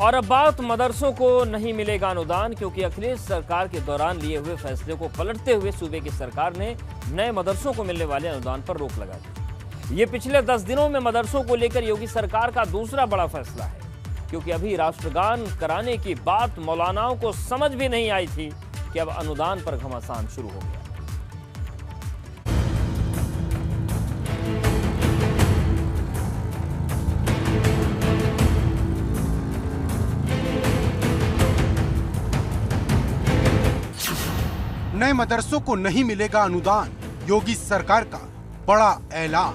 और अब बात मदरसों को नहीं मिलेगा अनुदान, क्योंकि अखिलेश सरकार के दौरान लिए हुए फैसले को पलटते हुए सूबे की सरकार ने नए मदरसों को मिलने वाले अनुदान पर रोक लगा दी। ये पिछले 10 दिनों में मदरसों को लेकर योगी सरकार का दूसरा बड़ा फैसला है, क्योंकि अभी राष्ट्रगान कराने की बात मौलानाओं को समझ भी नहीं आई थी कि अब अनुदान पर घमासान शुरू हो गया। नए मदरसों को नहीं मिलेगा अनुदान, योगी सरकार का बड़ा ऐलान।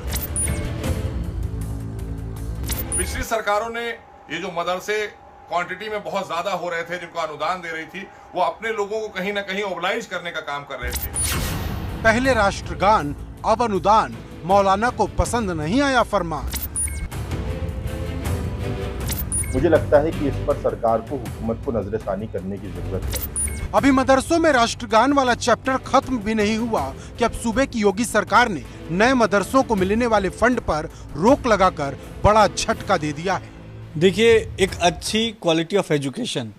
पिछली सरकारों ने ये जो मदरसे क्वांटिटी में बहुत ज्यादा हो रहे थे, जिनको अनुदान दे रही थी, वो अपने लोगों को कहीं ना कहीं ओबलाइज करने का काम कर रहे थे। पहले राष्ट्रगान, अब अनुदान, मौलाना को पसंद नहीं आया फरमान। मुझे लगता है कि इस पर सरकार को हुकूमत को नजरसानी करने की जरूरत है। अभी मदरसों में राष्ट्रगान वाला चैप्टर खत्म भी नहीं हुआ कि अब सूबे की योगी सरकार ने नए मदरसों को मिलने वाले फंड पर रोक लगाकर बड़ा झटका दे दिया है। देखिए, एक अच्छी क्वालिटी ऑफ एजुकेशन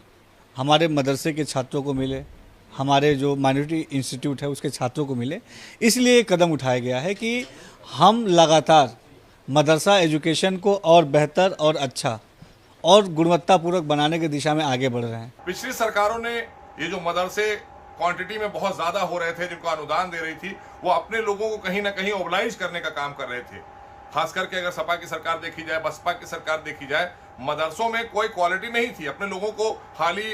हमारे मदरसे के छात्रों को मिले, हमारे जो माइनॉरिटी इंस्टीट्यूट है उसके छात्रों को मिले, इसलिए कदम उठाया गया है कि हम लगातार मदरसा एजुकेशन को और बेहतर और अच्छा और गुणवत्तापूर्वक बनाने की दिशा में आगे बढ़ रहे हैं। पिछली सरकारों ने ये जो मदरसे क्वांटिटी में बहुत ज्यादा हो रहे थे, जिनको अनुदान दे रही थी, वो अपने लोगों को कहीं ना कहीं ओबलाइज करने का काम कर रहे थे। खास करके अगर सपा की सरकार देखी जाए, बसपा की सरकार देखी जाए, मदरसों में कोई क्वालिटी नहीं थी। अपने लोगों को खाली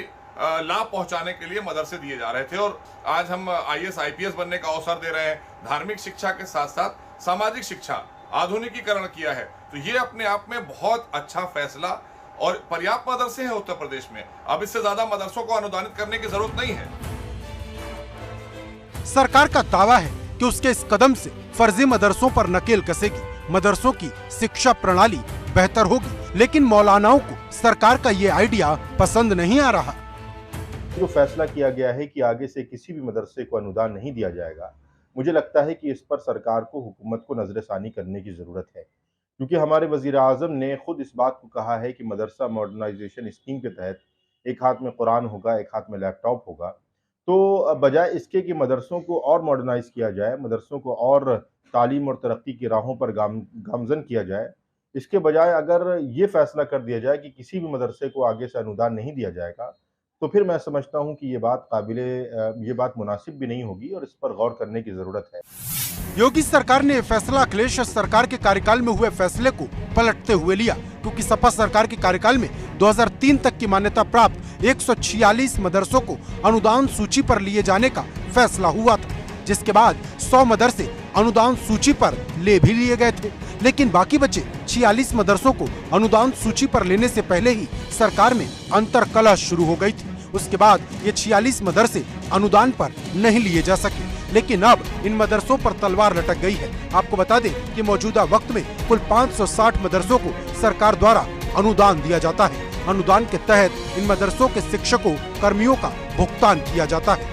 लाभ पहुंचाने के लिए मदरसे दिए जा रहे थे। और आज हम IAS IPS बनने का अवसर दे रहे हैं। धार्मिक शिक्षा के साथ साथ सामाजिक शिक्षा, आधुनिकीकरण किया है। तो ये अपने आप में बहुत अच्छा फैसला, और पर्याप्त मदरसे हैं उत्तर प्रदेश में। अब इससे ज्यादा मदरसों को अनुदानित करने की जरूरत नहीं है। सरकार का दावा है कि उसके इस कदम से फर्जी मदरसों पर नकेल कसेगी, मदरसों की शिक्षा प्रणाली बेहतर होगी। लेकिन मौलानाओं को सरकार का ये आइडिया पसंद नहीं आ रहा। जो फैसला किया गया है कि आगे से किसी भी मदरसे को अनुदान नहीं दिया जाएगा, मुझे लगता है कि इस पर सरकार को हुकूमत को नजरसानी करने की जरूरत है, क्योंकि हमारे वजीर आज़म ने खुद इस बात को कहा है कि मदरसा मॉडर्नाइजेशन स्कीम के तहत एक हाथ में कुरान होगा, एक हाथ में लैपटॉप होगा। तो बजाय इसके कि मदरसों को और मॉडर्नाइज किया जाए, मदरसों को और तालीम और तरक्की की राहों पर गामजन किया जाए, इसके बजाय अगर ये फैसला कर दिया जाए कि किसी भी मदरसे को आगे से अनुदान नहीं दिया जाएगा, तो फिर मैं समझता हूं कि ये बात मुनासिब भी नहीं होगी और इस पर गौर करने की जरूरत है। योगी सरकार ने फैसला अखिलेश सरकार के कार्यकाल में हुए फैसले को पलटते हुए लिया, क्योंकि सपा सरकार के कार्यकाल में 2003 तक की मान्यता प्राप्त 146 मदरसों को अनुदान सूची पर लिए जाने का फैसला हुआ था, जिसके बाद 100 मदरसे अनुदान सूची पर ले भी लिए गए थे। लेकिन बाकी बचे 46 मदरसों को अनुदान सूची पर लेने से पहले ही सरकार में अंतर्कलह शुरू हो गई थी। उसके बाद ये 46 मदरसे अनुदान पर नहीं लिए जा सके, लेकिन अब इन मदरसों पर तलवार लटक गई है। आपको बता दें कि मौजूदा वक्त में कुल 560 मदरसों को सरकार द्वारा अनुदान दिया जाता है। अनुदान के तहत इन मदरसों के शिक्षकों, कर्मियों का भुगतान किया जाता है।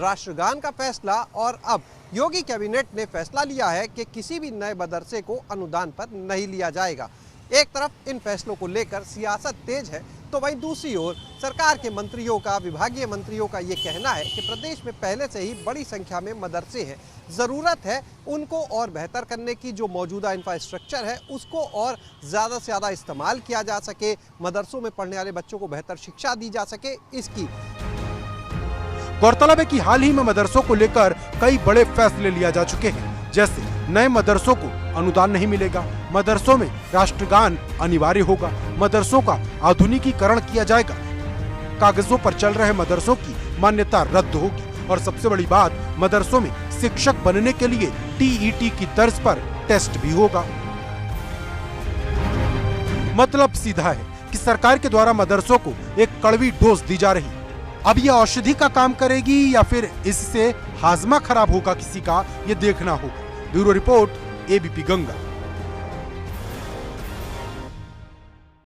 राष्ट्रगान का फैसला और अब योगी कैबिनेट ने फैसला लिया है कि किसी भी नए मदरसे को अनुदान पर नहीं लिया जाएगा। एक तरफ इन फैसलों को लेकर सियासत तेज है, तो वहीं दूसरी ओर सरकार के मंत्रियों का, विभागीय मंत्रियों का ये कहना है कि प्रदेश में पहले से ही बड़ी संख्या में मदरसे हैं, ज़रूरत है उनको और बेहतर करने की। जो मौजूदा इंफ्रास्ट्रक्चर है उसको और ज़्यादा से ज़्यादा इस्तेमाल किया जा सके, मदरसों में पढ़ने वाले बच्चों को बेहतर शिक्षा दी जा सके, इसकी। गौरतलब है कि हाल ही में मदरसों को लेकर कई बड़े फैसले लिया जा चुके हैं, जैसे नए मदरसों को अनुदान नहीं मिलेगा, मदरसों में राष्ट्रगान अनिवार्य होगा, मदरसों का आधुनिकीकरण किया जाएगा, कागजों पर चल रहे मदरसों की मान्यता रद्द होगी और सबसे बड़ी बात, मदरसों में शिक्षक बनने के लिए TET की तर्ज पर टेस्ट भी होगा। मतलब सीधा है कि सरकार के द्वारा मदरसों को एक कड़वी डोज दी जा रही। अब ये औषधि का काम करेगी या फिर इससे हाजमा खराब होगा किसी का, ये देखना होगा। Bureau report, ABP Ganga.